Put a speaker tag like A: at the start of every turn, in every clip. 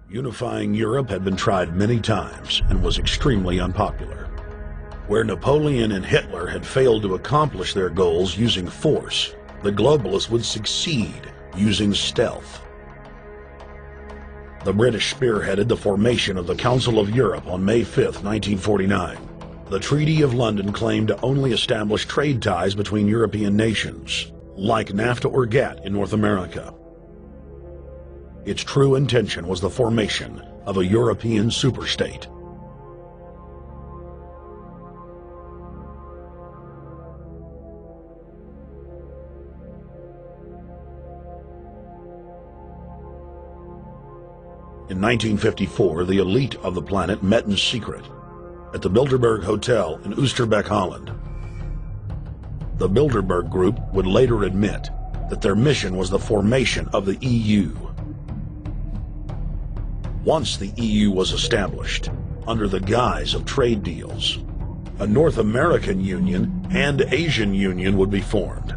A: Unifying Europe had been tried many times and was extremely unpopular. Where Napoleon and Hitler had failed to accomplish their goals using force, the globalists would succeed using stealth. The British spearheaded the formation of the Council of Europe on May 5, 1949. The Treaty of London claimed to only establish trade ties between European nations, like NAFTA or GATT in North America. Its true intention was the formation of a European superstate. In 1954, the elite of the planet met in secret at the Bilderberg Hotel in Oosterbeek, Holland. The Bilderberg Group would later admit that their mission was the formation of the EU. Once the EU was established, under the guise of trade deals, a North American Union and Asian Union would be formed.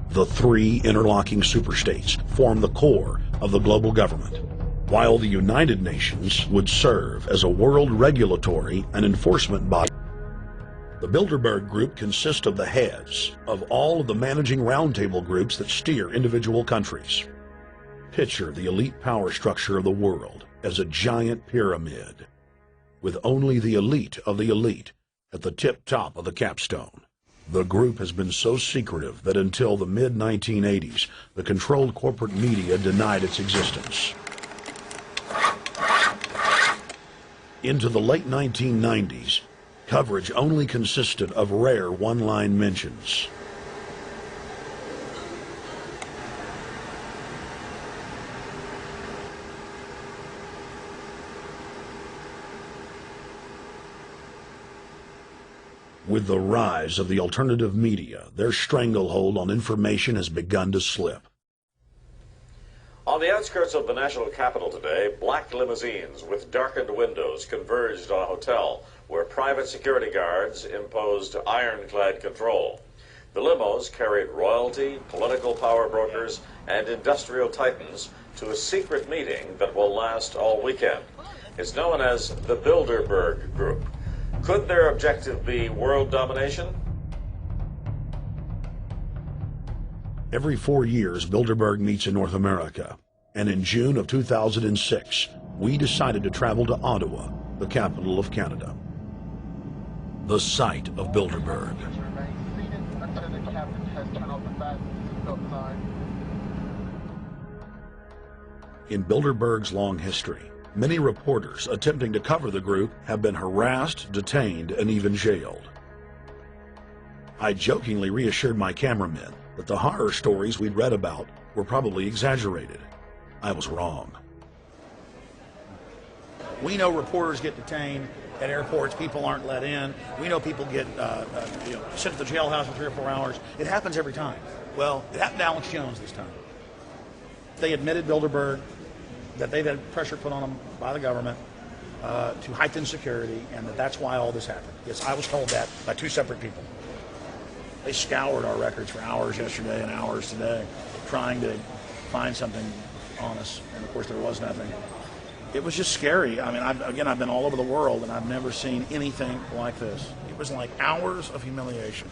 A: The three interlocking superstates formed the core of the global government, while the United Nations would serve as a world regulatory and enforcement body. The Bilderberg Group consists of the heads of all of the managing roundtable groups that steer individual countries. Picture the elite power structure of the world as a giant pyramid, with only the elite of the elite at the tip-top of the capstone. The group has been so secretive that until the mid-1980s, the controlled corporate media denied its existence. Into the late 1990s, coverage only consisted of rare one-line mentions. With the rise of the alternative media, their stranglehold on information has begun to slip.
B: On the outskirts of the national capital today, black limousines with darkened windows converged on a hotel where private security guards imposed ironclad control. The limos carried royalty, political power brokers, and industrial titans to a secret meeting that will last all weekend. It's known as the Bilderberg Group. Could their objective be world domination?
A: Every 4 years, Bilderberg meets in North America, and in June of 2006, we decided to travel to Ottawa, the capital of Canada. The site of Bilderberg. In Bilderberg's long history, many reporters attempting to cover the group have been harassed, detained, and even jailed. I jokingly reassured my cameramen that the horror stories we'd read about were probably exaggerated. I was wrong.
C: We know reporters get detained at airports, people aren't let in. We know people get sent to the jailhouse for 3 or 4 hours. It happens every time. Well, it happened to Alex Jones this time. They admitted, Bilderberg, that they've had pressure put on them by the government to heighten security, and that's why all this happened. Yes, I was told that by 2 separate people. They scoured our records for hours yesterday and hours today, trying to find something on us, and of course there was nothing. It was just scary. I mean, I've been all over the world, and I've never seen anything like this. It was like hours of humiliation.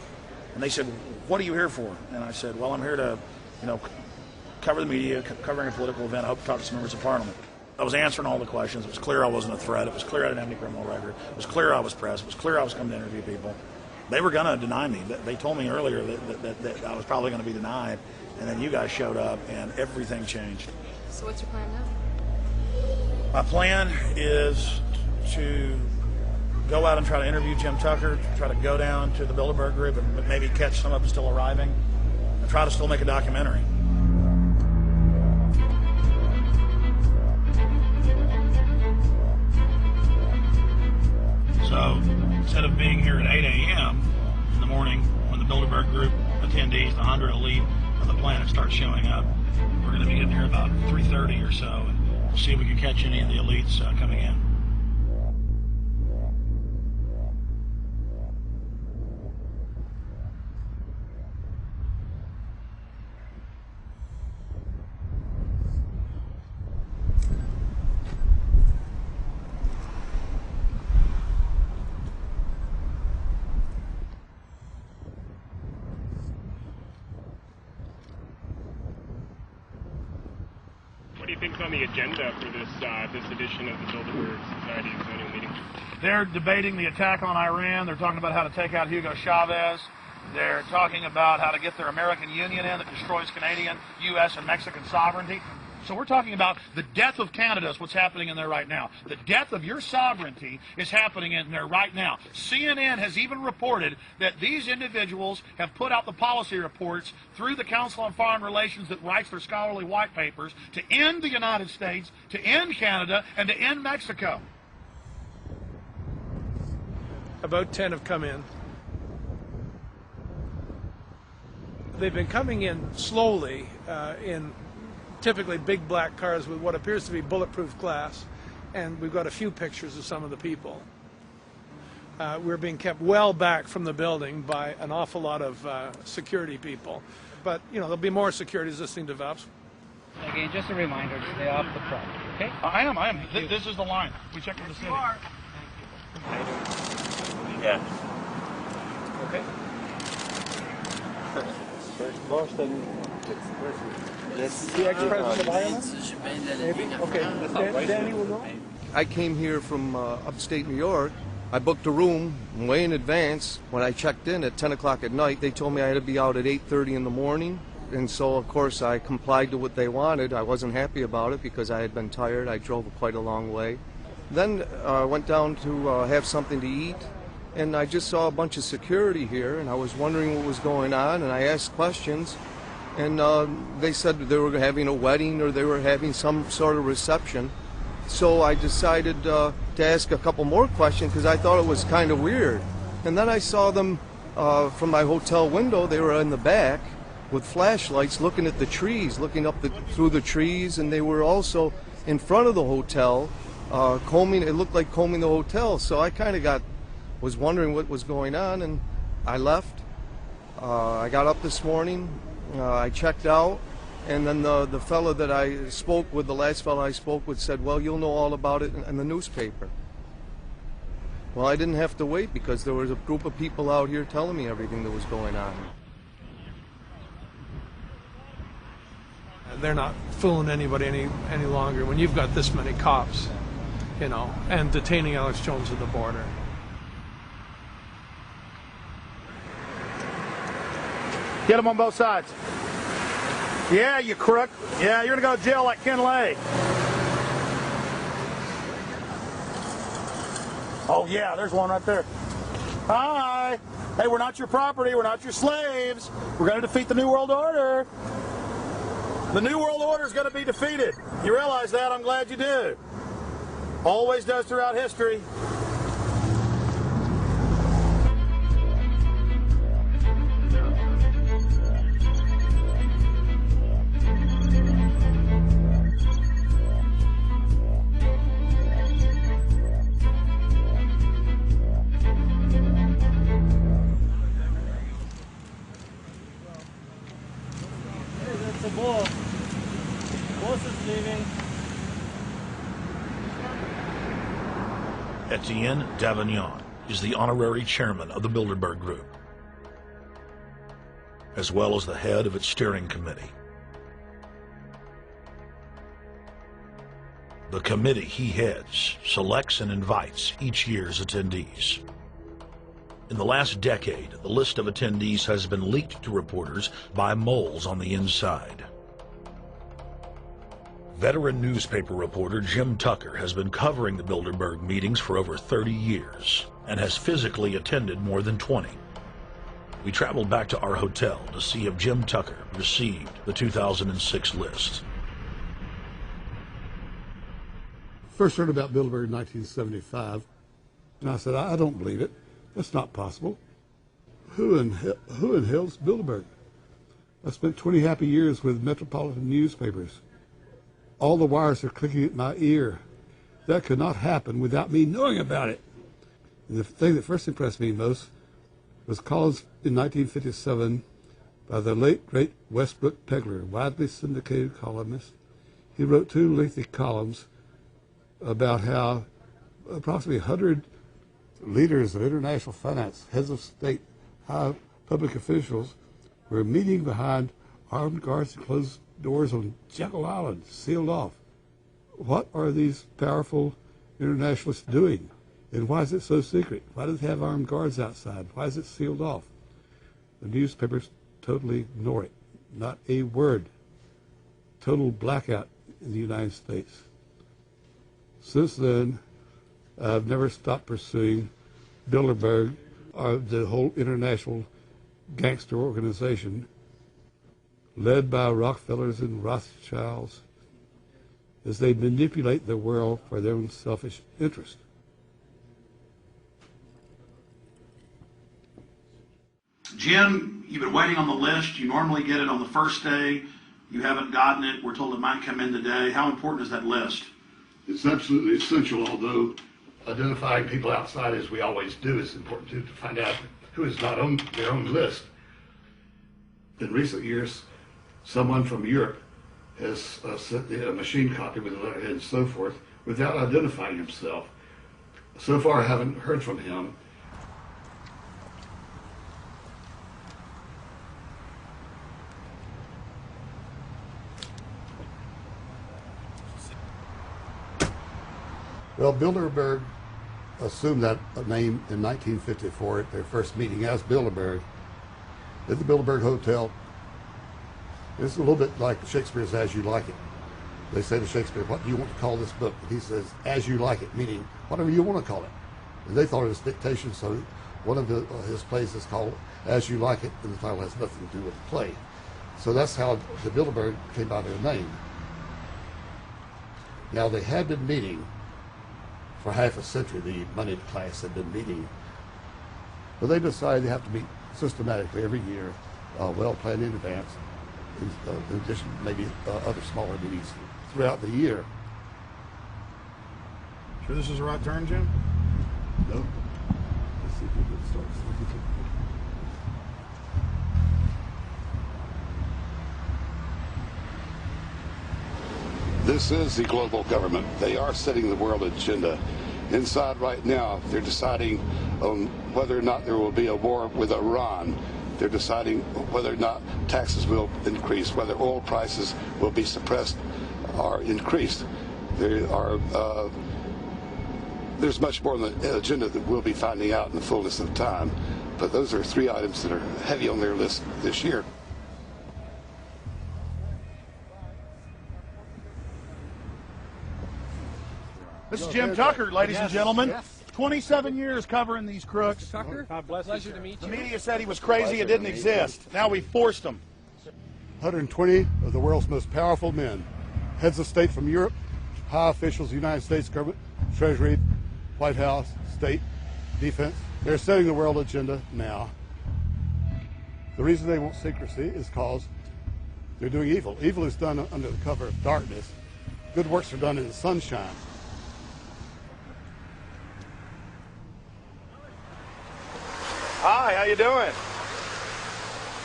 C: And they said, "What are you here for?" And I said, "Well, I'm here to, cover the media, covering a political event. I hope to talk to some members of Parliament." I was answering all the questions. It was clear I wasn't a threat. It was clear I didn't have any criminal record. It was clear I was pressed. It was clear I was coming to interview people. They were going to deny me. They told me earlier that I was probably going to be denied, and then you guys showed up, and everything changed.
D: So what's your plan now?
C: My plan is to go out and try to interview Jim Tucker, try to go down to the Bilderberg Group and maybe catch some of them still arriving, and try to still make a documentary. So instead of being here at 8 a.m. in the morning when the Bilderberg Group attendees, the 100 elite of the planet, start showing up, we're going to be getting here about 3:30 or so, and we'll see if we can catch any of the elites coming in.
D: you think's on the agenda for this this edition of the Bilderberg Society's annual meeting?
C: They're debating the attack on Iran. They're talking about how to take out Hugo Chavez. They're talking about how to get their American Union in that destroys Canadian, U.S., and Mexican sovereignty. So we're talking about the death of Canada is what's happening in there right now. The death of your sovereignty is happening in there right now. CNN has even reported that these individuals have put out the policy reports through the Council on Foreign Relations that writes their scholarly white papers to end the United States, to end Canada, and to end Mexico.
E: About 10 have come in. They've been coming in slowly in typically big black cars with what appears to be bulletproof glass, and we've got a few pictures of some of the people. We're being kept well back from the building by an awful lot of security people, but you know, there'll be more security as this thing develops.
F: Again, just a reminder to stay off the property, okay?
C: I am. This is the line. We checked with the city.
F: Yeah.
E: Okay. The ex-president of Ireland? Maybe? Okay. Danny will know?
G: I came here from upstate New York. I booked a room way in advance. When I checked in at 10 o'clock at night, they told me I had to be out at 8:30 in the morning. And so, of course, I complied to what they wanted. I wasn't happy about it because I had been tired. I drove quite a long way. Then I went down to have something to eat, and I just saw a bunch of security here, and I was wondering what was going on, and I asked questions, and they said they were having a wedding or they were having some sort of reception. So I decided to ask a couple more questions because I thought it was kind of weird. And then I saw them from my hotel window. They were in the back with flashlights looking at the trees, looking up through the trees, and they were also in front of the hotel combing. It looked like combing the hotel. So I kind of was wondering what was going on, and I left. I got up this morning. I checked out. And then the fellow that I spoke with, the last fellow I spoke with, said, well, you'll know all about it in the newspaper. Well, I didn't have to wait because there was a group of people out here telling me everything that was going on.
E: They're not fooling anybody any longer when you've got this many cops, you know, and detaining Alex Jones at the border.
C: Get them on both sides. Yeah, you crook. Yeah, you're going to go to jail like Ken Lay. Oh, yeah, there's one right there. Hi. Hey, we're not your property. We're not your slaves. We're going to defeat the New World Order. The New World Order is going to be defeated. You realize that? I'm glad you do. Always does throughout history. Etienne Davignon is the honorary chairman of the Bilderberg Group, as well as the head of its steering committee. The committee he heads selects and invites each year's attendees. In the last decade, the list of attendees has been leaked to reporters by moles on the inside. Veteran newspaper reporter Jim Tucker has been covering the Bilderberg meetings for over 30 years and has physically attended more than 20. We traveled back to our hotel to see if Jim Tucker received the 2006 list.
H: First heard about Bilderberg in 1975, and I said, I don't believe it. That's not possible. Who in hell's Bilderberg? I spent 20 happy years with metropolitan newspapers. All the wires are clicking at my ear. That could not happen without me knowing about it. And the thing that first impressed me most was columns in 1957 by the late, great Westbrook Pegler, widely syndicated columnist. He wrote 2 lengthy columns about how approximately 100 leaders of international finance, heads of state, high public officials were meeting behind armed guards and closed doors on Jekyll Island, sealed off. What are these powerful internationalists doing? And why is it so secret? Why do they have armed guards outside? Why is it sealed off? The newspapers totally ignore it. Not a word. Total blackout in the United States. Since then, I've never stopped pursuing Bilderberg, or the whole international gangster organization led by Rockefellers and Rothschilds, as they manipulate the world for their own selfish interest.
C: Jim, you've been waiting on the list. You normally get it on the first day. You haven't gotten it. We're told it might come in today. How important is that list?
H: It's absolutely essential, although identifying people outside, as we always do, is important too, to find out who is not on their own list. In recent years, someone from Europe has sent a machine copy with a letterhead and so forth without identifying himself. So far, I haven't heard from him. Well, Bilderberg assumed that name in 1954 at their first meeting as Bilderberg at the Bilderberg Hotel. It's a little bit like Shakespeare's As You Like It. They say to Shakespeare, what do you want to call this book? And he says, As You Like It, meaning whatever you want to call it. And they thought it was dictation, so one of his plays is called As You Like It, and the title has nothing to do with the play. So that's how the Bilderberg came by their name. Now, they had been meeting for half a century. The moneyed class had been meeting, but they decided they have to meet systematically every year, well planned in advance, in addition to maybe other smaller meetings throughout the year.
C: Sure this is the right turn, Jim?
H: No. Let's see if we can start.
I: This is the global government. They are setting the world agenda. Inside right now, they're deciding on whether or not there will be a war with Iran. They're deciding whether or not taxes will increase, whether oil prices will be suppressed or increased. There's much more on the agenda that we'll be finding out in the fullness of time. But those are three items that are heavy on their list this year.
C: This is Jim Tucker, ladies and gentlemen. 27 years covering these crooks.
E: Tucker, pleasure to meet
C: The
E: you.
C: media said he was crazy, it didn't exist. Now we forced him.
H: 120 of the world's most powerful men, heads of state from Europe, high officials of the United States government, Treasury, White House, state, defense. They're setting the world agenda now. The reason they want secrecy is because they're doing evil. Evil is done under the cover of darkness. Good works are done in the sunshine.
C: Hi, how you doing?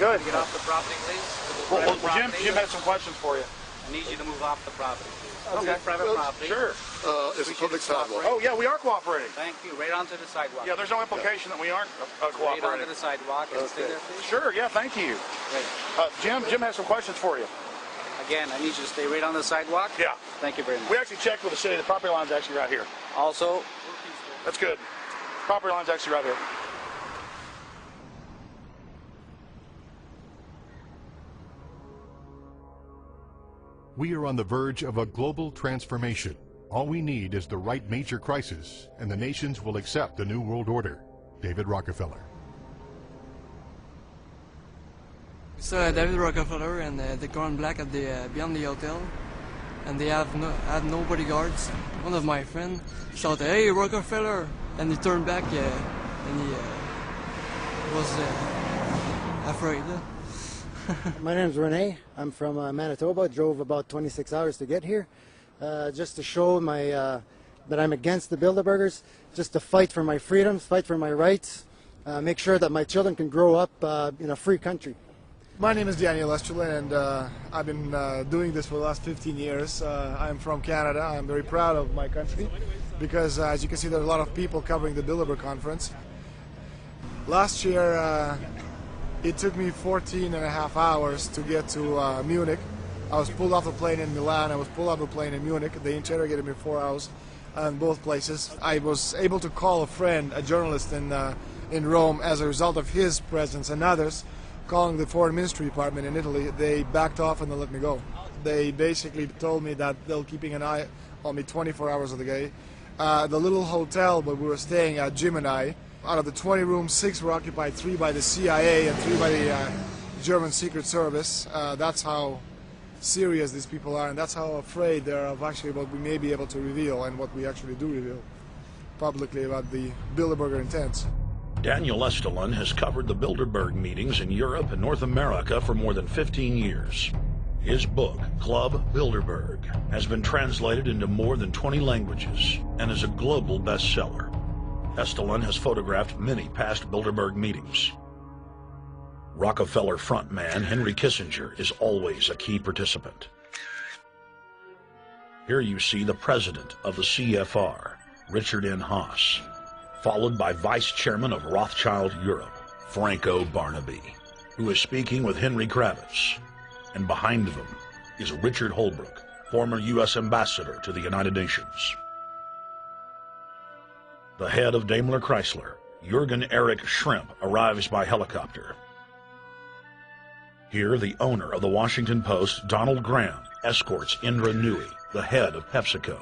C: Good.
F: Get off the property, please.
C: Well,
F: Private
C: Jim has some questions for you.
F: I need you to move off the property, please.
C: Okay.
F: Private property.
C: Sure.
H: It's a public sidewalk.
C: Oh, yeah, we are cooperating.
F: Thank you. Right onto the sidewalk.
C: Yeah, there's no implication that we aren't
F: Right onto
C: cooperating.
F: the sidewalk and stay there, please.
C: Sure, yeah, thank you.
F: Great.
C: Jim has some questions for you.
F: Again, I need you to stay right on the sidewalk.
C: Yeah.
F: Thank you very much.
C: We actually checked with the city. The property line's actually right here.
F: Also,
C: That's good. Property line's actually right here.
J: We are on the verge of a global transformation. All we need is the right major crisis, and the nations will accept the New World Order. David Rockefeller.
K: So David Rockefeller, and they're gone black at the beyond the hotel, and they have no bodyguards. One of my friends shouted, "Hey, Rockefeller!" and he turned back, and he was afraid.
L: My name is Rene. I'm from Manitoba. Drove about 26 hours to get here, just to show that I'm against the Bilderbergers, just to fight for my freedoms, fight for my rights, make sure that my children can grow up in a free country.
M: My name is Daniel Estrela, and I've been doing this for the last 15 years. I'm from Canada. I'm very proud of my country because, as you can see, there are a lot of people covering the Bilderberg conference. Last year, it took me 14 and a half hours to get to Munich. I was pulled off a plane in Milan, I was pulled off a plane in Munich. They interrogated me 4 hours in both places. I was able to call a friend, a journalist in Rome, as a result of his presence and others. Calling the foreign ministry department in Italy, they backed off and they let me go. They basically told me that they're keeping an eye on me 24 hours of the day. The little hotel where we were staying at, Gemini, out of the 20 rooms, 6 were occupied, 3 by the CIA and 3 by the German Secret Service. That's how serious these people are, and that's how afraid they are of actually what we may be able to reveal and what we actually do reveal publicly about the Bilderberger intents.
A: Daniel Estulin has covered the Bilderberg meetings in Europe and North America for more than 15 years. His book, Club Bilderberg, has been translated into more than 20 languages and is a global bestseller. Estulin has photographed many past Bilderberg meetings. Rockefeller frontman Henry Kissinger is always a key participant. Here you see the president of the CFR, Richard N. Haas, followed by Vice Chairman of Rothschild Europe, Franco Barnaby, who is speaking with Henry Kravitz. And behind them is Richard Holbrooke, former U.S. Ambassador to the United Nations. The head of Daimler Chrysler, Jürgen Erich Schrempp, arrives by helicopter. Here, the owner of the Washington Post, Donald Graham, escorts Indra Nooyi, the head of PepsiCo.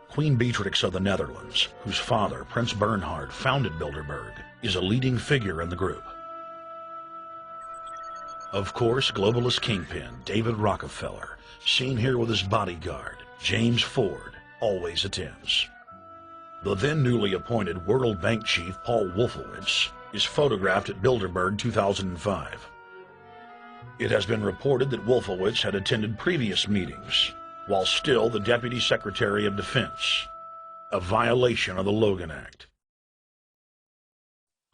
A: Queen Beatrix of the Netherlands, whose father, Prince Bernhard, founded Bilderberg, is a leading figure in the group. Of course, globalist kingpin David Rockefeller, seen here with his bodyguard, James Ford, always attends. The then newly appointed World Bank chief, Paul Wolfowitz, is photographed at Bilderberg 2005. It has been reported that Wolfowitz had attended previous meetings, while still the Deputy Secretary of Defense, a violation of the Logan Act.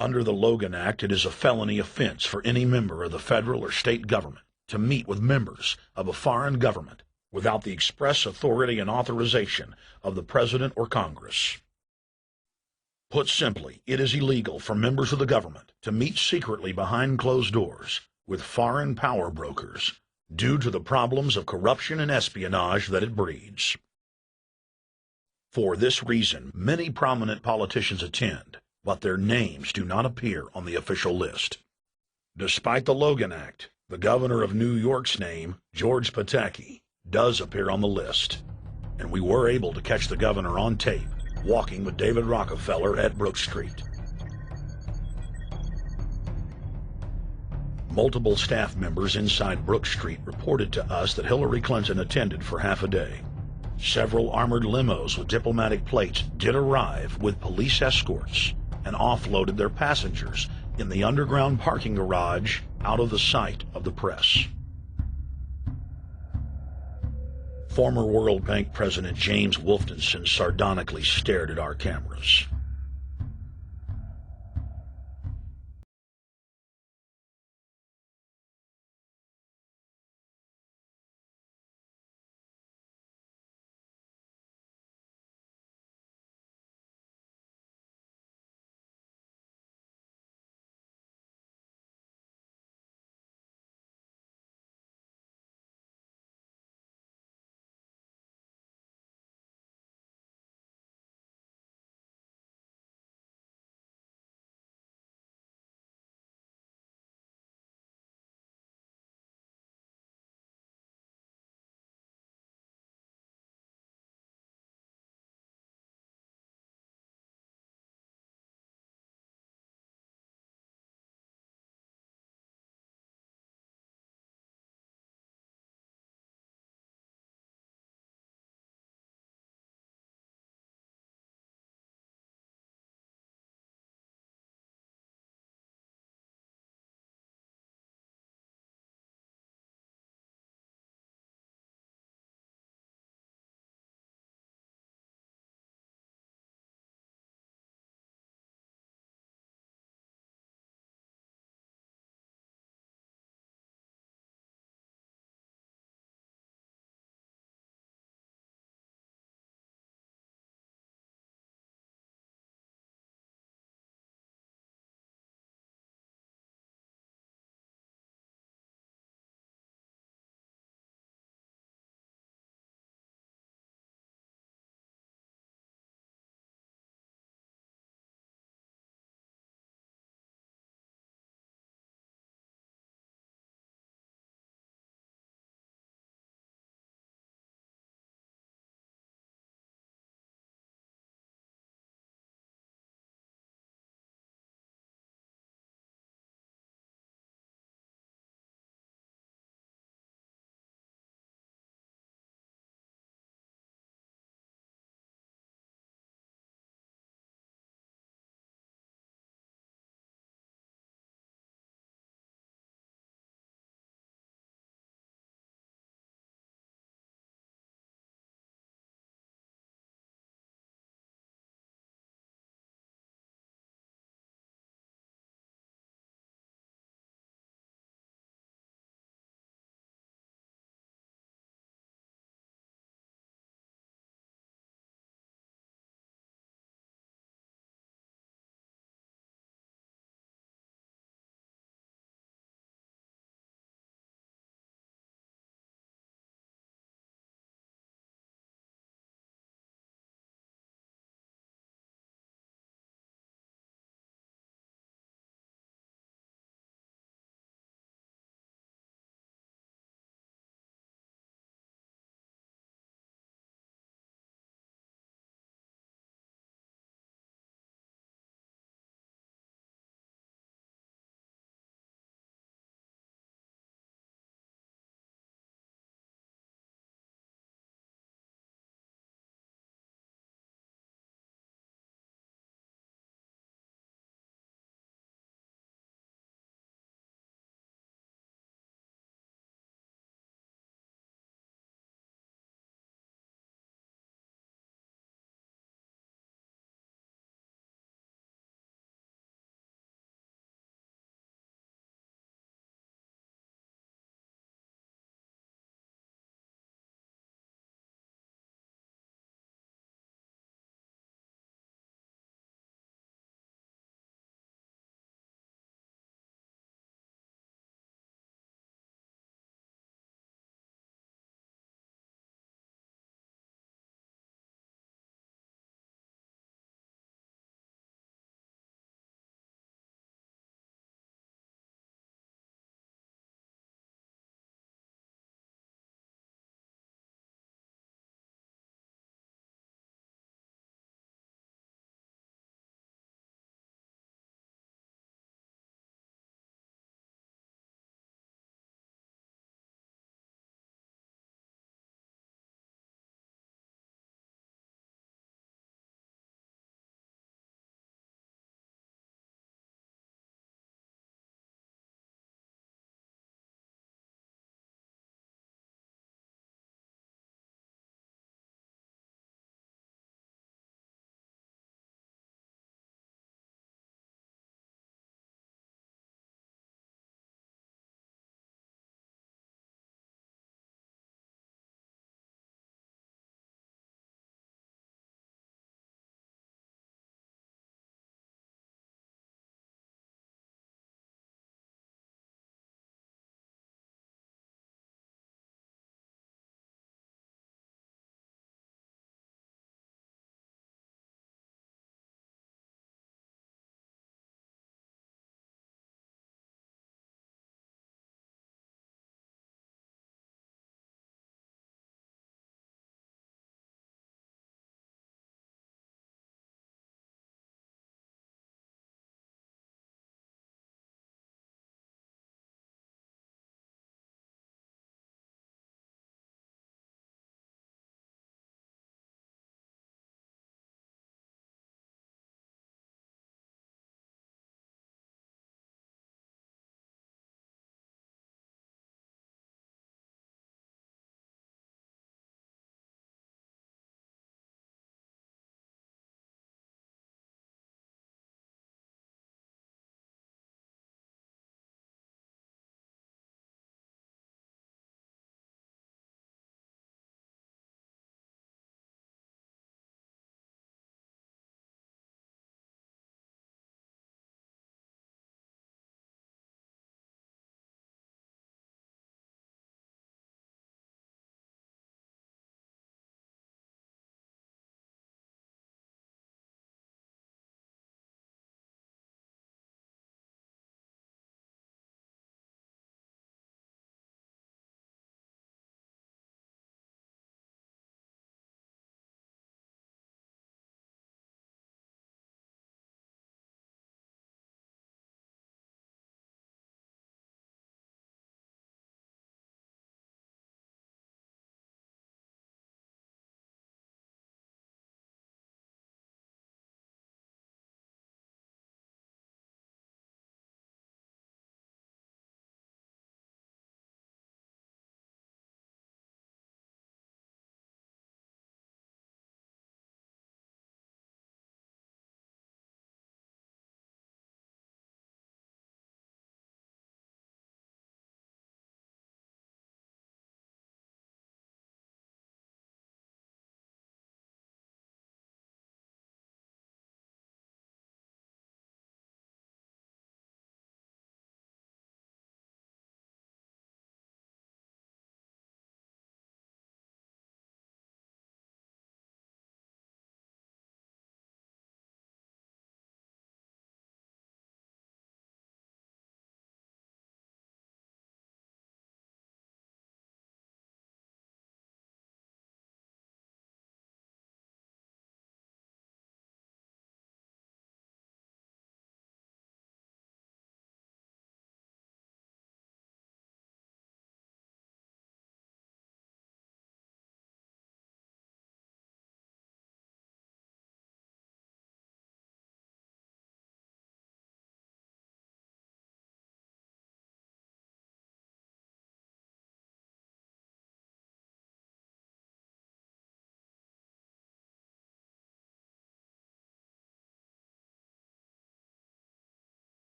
A: Under the Logan Act, it is a felony offense for any member of the federal or state government to meet with members of a foreign government without the express authority and authorization of the President or Congress. Put simply, it is illegal for members of the government to meet secretly behind closed doors with foreign power brokers due to the problems of corruption and espionage that it breeds. For this reason, many prominent politicians attend, but their names do not appear on the official list. Despite the Logan Act, the governor of New York's name, George Pataki, does appear on the list, and we were able to catch the governor on tape walking with David Rockefeller at Brook Street. Multiple staff members inside Brook Street reported to us that Hillary Clinton attended for half a day. Several armored limos with diplomatic plates did arrive with police escorts and offloaded their passengers in the underground parking garage out of the sight of the press. Former World Bank President James Wolfensohn sardonically stared at our cameras.